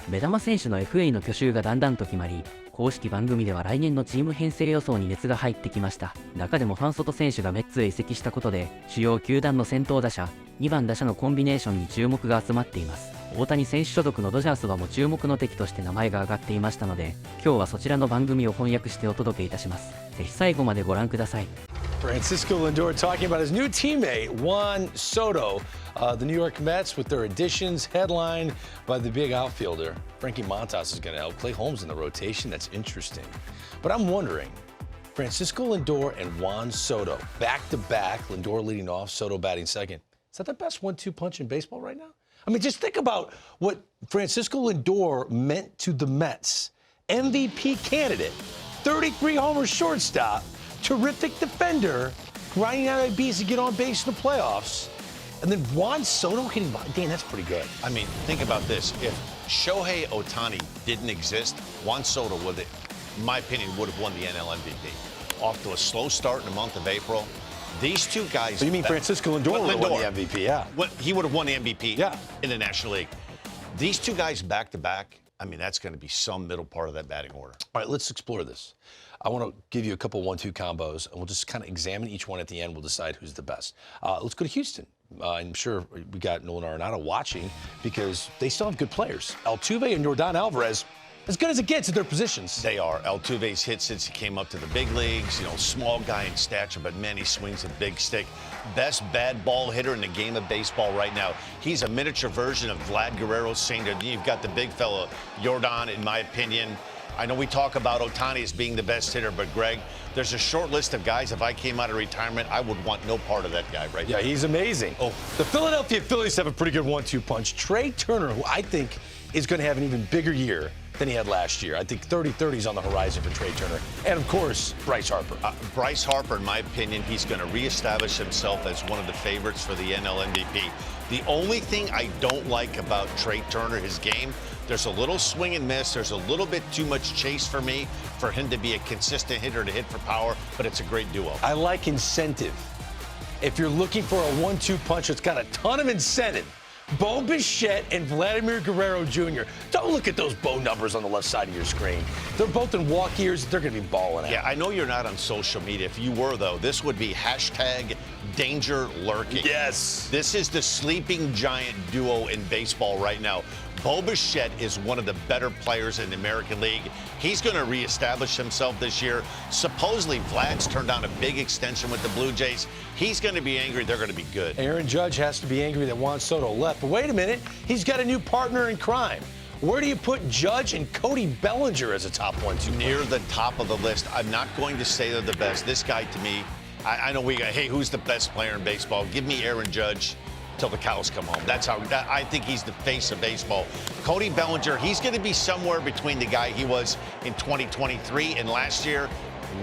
目玉選手の FA の去就がだんだんと決まり、公式番組では来年のチーム編成予想に熱が入ってきました。中でもファンソト選手がメッツへ移籍したことで、主要球団の先頭打者、2番打者のコンビネーションに注目が集まっています。大谷選手所属のドジャースはも注目の敵として名前が挙がっていましたので、今日はそちらの番組を翻訳してお届けいたします。ぜひ最後までご覧ください。Francisco Lindor talking about his new teammate, Juan Soto. The New York Mets with their additions headlined by the big outfielder. Frankie Montas is going to help Clay Holmes in the rotation. That's interesting. But I'm wondering, Francisco Lindor and Juan Soto, back-to-back, Lindor leading off, Soto batting second. Is that the best 1-2 punch in baseball right now? I mean, just think about what Francisco Lindor meant to the Mets. MVP candidate, 33-homer shortstop, terrific defender, grinding out IBs to get on base in the playoffs. And then Juan Soto hitting, Dan, that's pretty good. I mean, think about this. If Shohei Ohtani didn't exist, Juan Soto would, in my opinion, would have won the NL MVP. Off to a slow start in the month of April. These two guys. So you mean Francisco Lindor would have won the MVP? Yeah. He would have won the MVP in the National League. These two guys back to back, I mean, that's going to be some middle part of that batting order. All right, let's explore this. I want to give you a couple 1-2 combos, and we'll just kind of examine each one at the end. We'll decide who's the best. Let's go to Houston. I'm sure we got Nolan Arenado watching because they still have good players. Altuve and Yordan Alvarez, as good as it gets at their positions. They are. Altuve's hit since he came up to the big leagues. You know, small guy in stature, but man, he swings a big stick. Best bad ball hitter in the game of baseball right now. He's a miniature version of Vlad Guerrero Sr. You've got the big fella, Yordan, in my opinion. I know we talk about Ohtani as being the best hitter, but Greg, there's a short list of guys. If I came out of retirement, I would want no part of that guy right now. Yeah, he's amazing. Oh, the Philadelphia Phillies have a pretty good 1-2 punch. Trey Turner, who I think is going to have an even bigger year than he had last year. I think 30-30 is on the horizon for Trey Turner. And, of course, Bryce Harper. Bryce Harper, in my opinion, he's going to reestablish himself as one of the favorites for the NL MVP. The only thing I don't like about Trey Turner, his game, there's a little swing and miss. There's a little bit too much chase for me for him to be a consistent hitter to hit for power, but it's a great duo. I like incentive. If you're looking for a 1-2 punch that's got a ton of incentive, Bo Bichette and Vladimir Guerrero Jr. Don't look at those Bo numbers on the left side of your screen. They're both in walk years. They're going to be balling out. Yeah, I know you're not on social media. If you were, though, this would be hashtag danger lurking. Yes. This is the sleeping giant duo in baseball right now. Bo Bichette is one of the better players in the American League. He's going to reestablish himself this year. Supposedly, Vlad's turned down a big extension with the Blue Jays. He's going to be angry. They're going to be good. Aaron Judge has to be angry that Juan Soto left. But wait a minute. He's got a new partner in crime. Where do you put Judge and Cody Bellinger as a top 1-2? Near the top of the list. I'm not going to say they're the best. This guy, to me, I know we got, hey, who's the best player in baseball? Give me Aaron Judge till the cows come home. That's how I think he's the face of baseball. Cody Bellinger, he's going to be somewhere between the guy he was in 2023 and last year.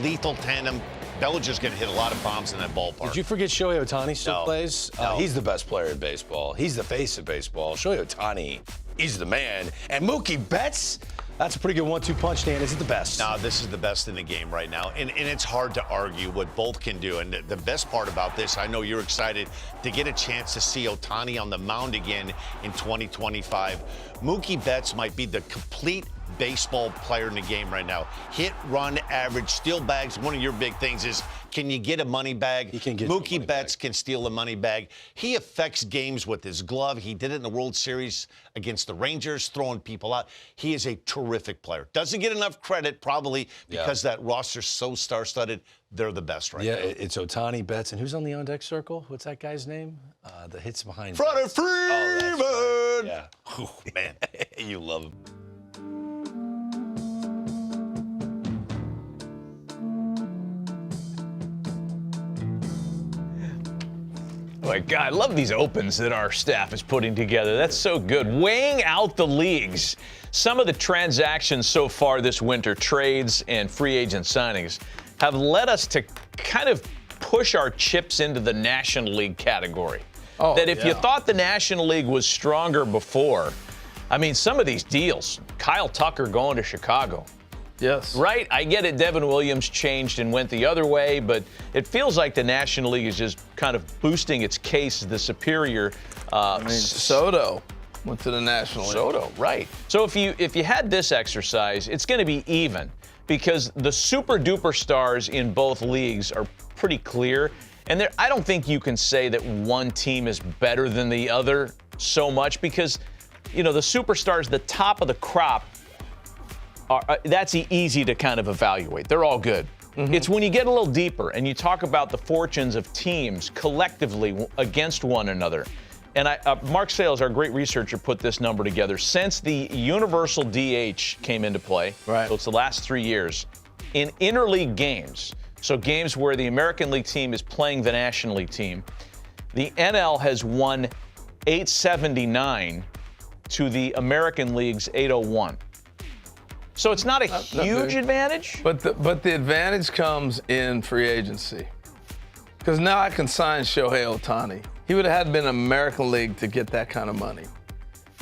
Lethal tandem. Bellinger's going to hit a lot of bombs in that ballpark. Did you forget Shohei Ohtani still plays? No. He's the best player in baseball. He's the face of baseball. Shohei Ohtani, he's the man. And Mookie Betts, that's a pretty good 1-2 punch, Dan. Is it the best? No, this is the best in the game right now. And it's hard to argue what both can do. And the best part about this, I know you're excited to get a chance to see Ohtani on the mound again in 2025. Mookie Betts might be the complete baseball player in the game right now. Hit, run, average, steal bags. One of your big things is, can you get a money bag? He can get Mookie Betts can steal a money bag. He affects games with his glove. He did it in the World Series against the Rangers, throwing people out. He is a terrific player. Doesn't get enough credit, probably because that roster's so star-studded. They're the best right now. Yeah, it's Ohtani, Betts, and who's on the on-deck circle? What's that guy's name? The hits behind. Freddie Freeman! Oh, that's right. Yeah. Oh, man. You love him. My God, I love these opens that our staff is putting together. That's so good. Weighing out the leagues. Some of the transactions so far this winter, trades and free agent signings, have led us to kind of push our chips into the National League category. That if you thought the National League was stronger before, I mean, some of these deals, Kyle Tucker going to Chicago. Yes. Right? I get it. Devin Williams changed and went the other way, but it feels like the National League is just kind of boosting its case as the superior. Soto. went to the National League. Soto, right. So if you had this exercise, it's going to be even because the super duper stars in both leagues are pretty clear. And I don't think you can say that one team is better than the other so much because, the superstars, the top of the crop, that's easy to kind of evaluate. They're all good. Mm-hmm. It's when you get a little deeper and you talk about the fortunes of teams collectively against one another. And Mark Sales, our great researcher, put this number together. Since the universal DH came into play, right. So it's the last 3 years, in interleague games, so games where the American League team is playing the National League team, the NL has won 879 to the American League's 801. So it's not a huge advantage. But the advantage comes in free agency. Because now I can sign Shohei Ohtani. He would have had to be in the American League to get that kind of money.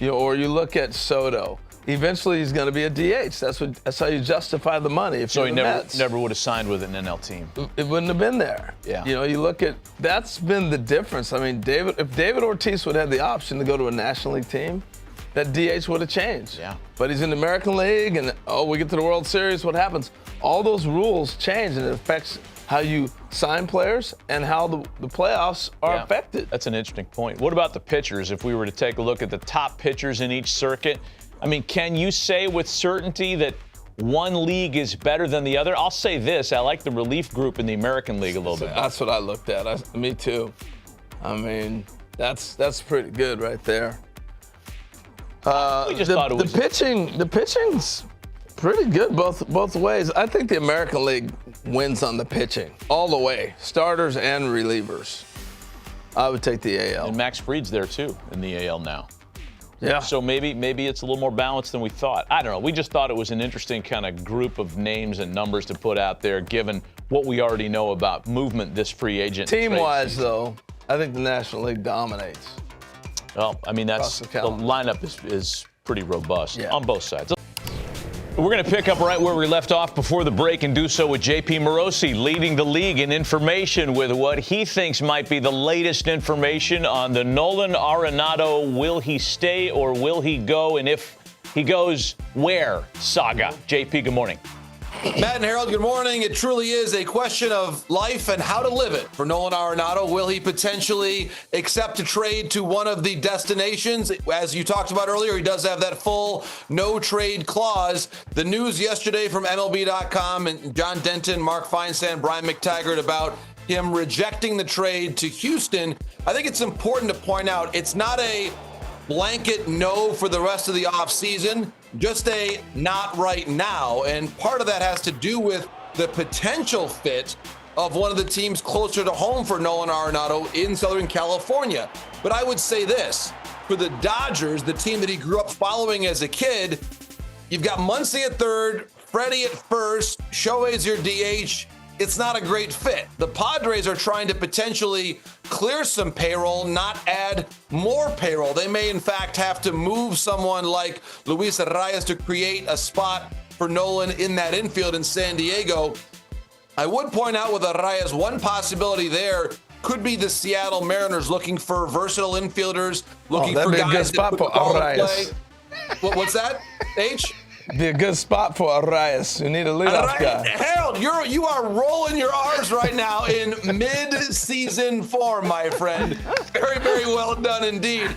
Or you look at Soto. Eventually he's going to be a DH. That's how you justify the money. So he never would have signed with an NL team. It wouldn't have been there. Yeah. You look at, that's been the difference. I mean, if David Ortiz would have the option to go to a National League team, that DH would have changed. Yeah. But he's in the American League, and we get to the World Series, what happens? All those rules change, and it affects how you sign players and how the playoffs are affected. That's an interesting point. What about the pitchers? If we were to take a look at the top pitchers in each circuit, I mean, can you say with certainty that one league is better than the other? I'll say this. I like the relief group in the American League a little bit. That's what I looked at. Me too. I mean, that's pretty good right there. We just thought it was the pitching's pretty good both ways. I think the American League wins on the pitching all the way, starters and relievers. I would take the AL. And Max Fried's there too in the AL now. Yeah. So maybe it's a little more balanced than we thought. I don't know. We just thought it was an interesting kind of group of names and numbers to put out there, given what we already know about movement this free agent. Team-wise, though, I think the National League dominates. Well, I mean, the lineup is pretty robust on both sides. We're going to pick up right where we left off before the break and do so with JP Morosi leading the league in information with what he thinks might be the latest information on the Nolan Arenado will he stay or will he go, and if he goes, where saga. JP, good morning. Matt and Harold, good morning. It truly is a question of life and how to live it for Nolan Arenado. Will he potentially accept a trade to one of the destinations? As you talked about earlier, he does have that full no trade clause. The news yesterday from MLB.com and John Denton, Mark Feinsand, Brian McTaggart about him rejecting the trade to Houston. I think it's important to point out it's not a blanket no for the rest of the offseason, just a not right now. And part of that has to do with the potential fit of one of the teams closer to home for Nolan Arenado in Southern California. But I would say this, for the Dodgers, the team that he grew up following as a kid, you've got Muncy at third, Freddie at first, Shohei's your DH. It's not a great fit. The Padres are trying to potentially clear some payroll, not add more payroll. They may, in fact, have to move someone like Luis Arias to create a spot for Nolan in that infield in San Diego. I would point out with Arias, one possibility there could be the Seattle Mariners looking for versatile infielders, looking for guys that put the ball in play. What's that, H? Be a good spot for Arias. You need a leadoff guy. Harold, you are rolling your R's right now in mid-season form, my friend. Very, very well done indeed.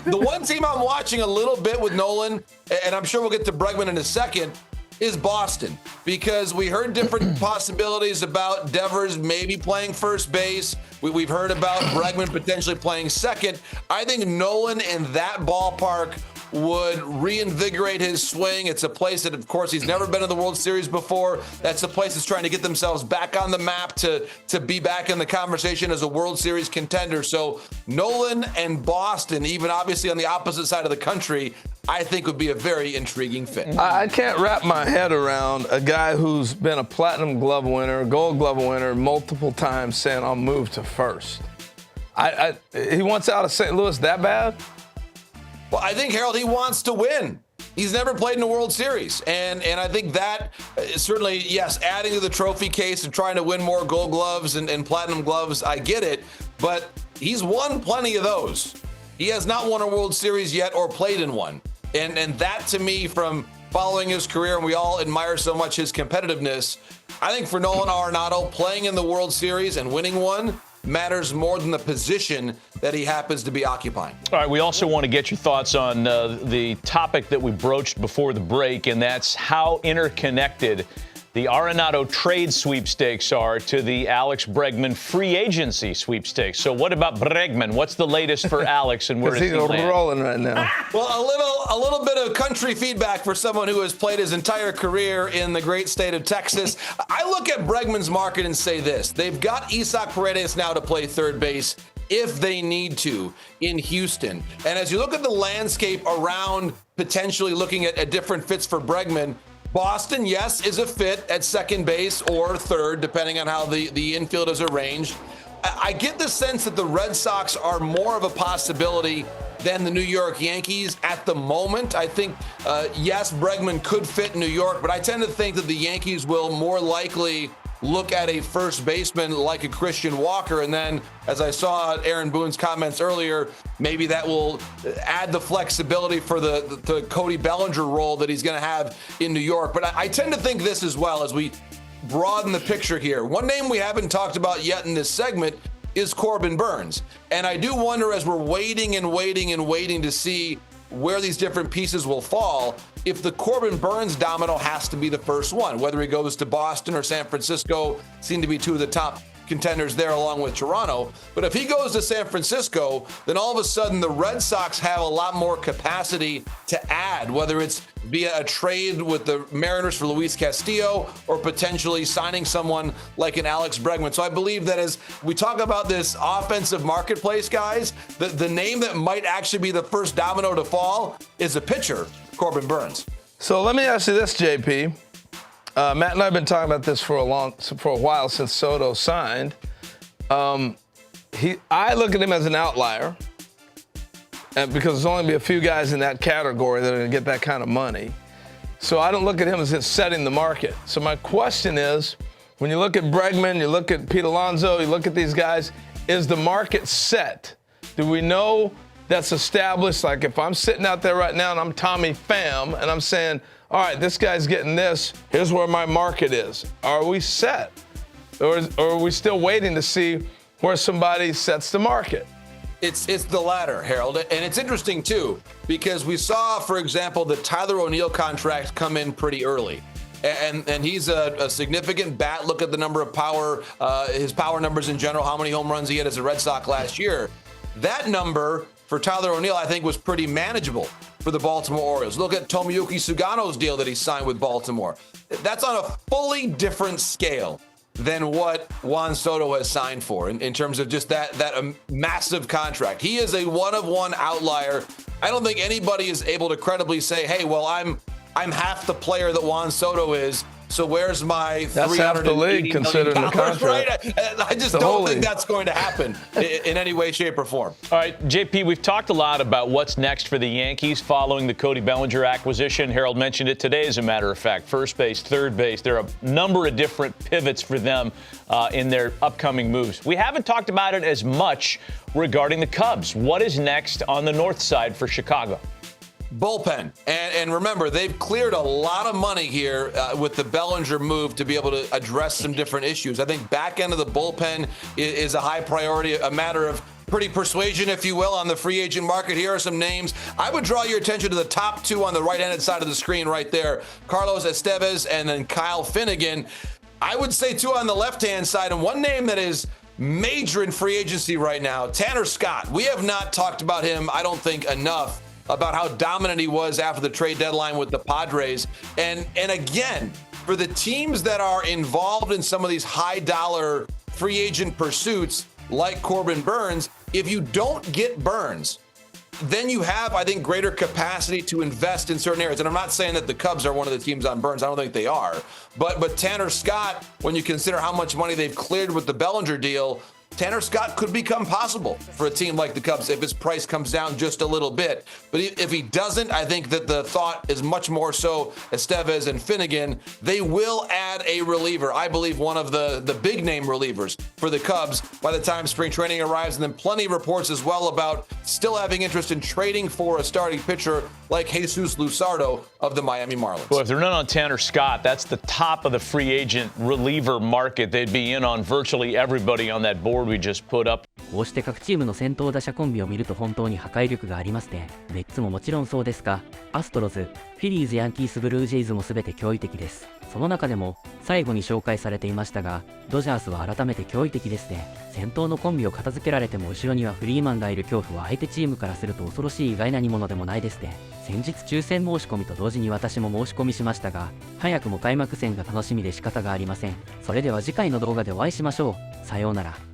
The one team I'm watching a little bit with Nolan, and I'm sure we'll get to Bregman in a second, is Boston, because we heard different possibilities about Devers maybe playing first base. We've heard about Bregman potentially playing second. I think Nolan in that ballpark would reinvigorate his swing. It's a place that, of course, he's never been in the World Series before. That's a place that's trying to get themselves back on the map to be back in the conversation as a World Series contender. So Nolan and Boston, even obviously on the opposite side of the country, I think would be a very intriguing fit. I can't wrap my head around a guy who's been a Platinum Glove winner, Gold Glove winner multiple times saying, I'll move to first. He wants out of St. Louis that bad? Well, I think, Harold, he wants to win. He's never played in a World Series. And I think that certainly, yes, adding to the trophy case of trying to win more Gold Gloves and Platinum Gloves, I get it. But he's won plenty of those. He has not won a World Series yet or played in one. And that, to me, from following his career, and we all admire so much his competitiveness, I think for Nolan Arenado, playing in the World Series and winning one matters more than the position that he happens to be occupying. All right, we also want to get your thoughts on the topic that we broached before the break, and that's how interconnected the Arenado trade sweepstakes are to the Alex Bregman free agency sweepstakes. So what about Bregman? What's the latest for Alex, and where does he he's land? rolling right now. Well, a little bit of country feedback for someone who has played his entire career in the great state of Texas. I look at Bregman's market and say this. They've got Isaac Paredes now to play third base if they need to in Houston. And as you look at the landscape around potentially looking at different fits for Bregman, Boston, yes, is a fit at second base or third, depending on how the infield is arranged. I get the sense that the Red Sox are more of a possibility than the New York Yankees at the moment. I think, yes, Bregman could fit in New York, but I tend to think that the Yankees will more likely look at a first baseman like a Christian Walker. And then, as I saw Aaron Boone's comments earlier, maybe that will add the flexibility for the Cody Bellinger role that he's going to have in New York. But I tend to think this as well as we broaden the picture here. One name we haven't talked about yet in this segment is Corbin Burns. And I do wonder, as we're waiting to see where these different pieces will fall, if the Corbin Burns domino has to be the first one, whether he goes to Boston or San Francisco, seem to be two of the top contenders there along with Toronto. But if he goes to San Francisco, then all of a sudden the Red Sox have a lot more capacity to add, whether it's via a trade with the Mariners for Luis Castillo or potentially signing someone like an Alex Bregman. So I believe that as we talk about this offensive marketplace, guys, the name that might actually be the first domino to fall is a pitcher, Corbin Burns. So let me ask you this, JP. Matt and I have been talking about this for a while since Soto signed. I look at him as an outlier, and because there's only be a few guys in that category that are going to get that kind of money. So I don't look at him as just setting the market. So my question is, when you look at Bregman, you look at Pete Alonso, you look at these guys, is the market set? Do we know that's established? Like if I'm sitting out there right now and I'm Tommy Pham and I'm saying, all right, this guy's getting this, here's where my market is. Are we set? Or are we still waiting to see where somebody sets the market? It's the latter, Harold. And it's interesting, too, because we saw, for example, the Tyler O'Neill contract come in pretty early. And he's a significant bat. Look at the number of power, his power numbers in general, how many home runs he had as a Red Sox last year. That number for Tyler O'Neill, I think, was pretty manageable for the Baltimore Orioles. Look at Tomoyuki Sugano's deal that he signed with Baltimore. That's on a fully different scale than what Juan Soto has signed for in terms of just that massive contract. He is a one-of-one outlier. I don't think anybody is able to credibly say, hey, well, I'm half the player that Juan Soto is, so where's my That's half the league considering the contract. Right? I just don't think that's going to happen in any way, shape, or form. All right, JP, we've talked a lot about what's next for the Yankees following the Cody Bellinger acquisition. Harold mentioned it today, as a matter of fact. First base, third base. There are a number of different pivots for them in their upcoming moves. We haven't talked about it as much regarding the Cubs. What is next on the north side for Chicago? Bullpen. And remember, they've cleared a lot of money here with the Bellinger move to be able to address some different issues. I think back end of the bullpen is a high priority, a matter of pretty persuasion, if you will, on the free agent market. Here are some names. I would draw your attention to the top two on the right-handed side of the screen right there, Carlos Estevez and then Kyle Finnegan. I would say two on the left-hand side, and one name that is major in free agency right now, Tanner Scott. We have not talked about him, I don't think, enough about how dominant he was after the trade deadline with the Padres. And again, for the teams that are involved in some of these high-dollar free agent pursuits like Corbin Burns, if you don't get Burns, then you have, I think, greater capacity to invest in certain areas. And I'm not saying that the Cubs are one of the teams on Burns. I don't think they are. But Tanner Scott, when you consider how much money they've cleared with the Bellinger deal, Tanner Scott could become possible for a team like the Cubs if his price comes down just a little bit. But if he doesn't, I think that the thought is much more so Estevez and Finnegan. They will add a reliever. I believe one of the big name relievers for the Cubs by the time spring training arrives. And then plenty of reports as well about still having interest in trading for a starting pitcher like Jesus Luzardo of the Miami Marlins. Well, if they're not on Tanner Scott, that's the top of the free agent reliever market. They'd be in on virtually everybody on that board we just put up. こうして各チームの先頭打者コンビを見ると本当に破壊力がありますね。メッツももちろんそうですが、アストロズ、フィリーズ、ヤンキース、ブルージェイズも全て驚異的です。その中でも最後に紹介されていましたが、ドジャースは改めて驚異的ですね。先頭のコンビを片付けられても後ろにはフリーマンがいる恐怖は相手チームからすると恐ろしい意外なものでもないですね。先日抽選申し込みと同時に私も申し込みしましたが、早くも開幕戦が楽しみで仕方がありません。それでは次回の動画でお会いしましょう。さようなら。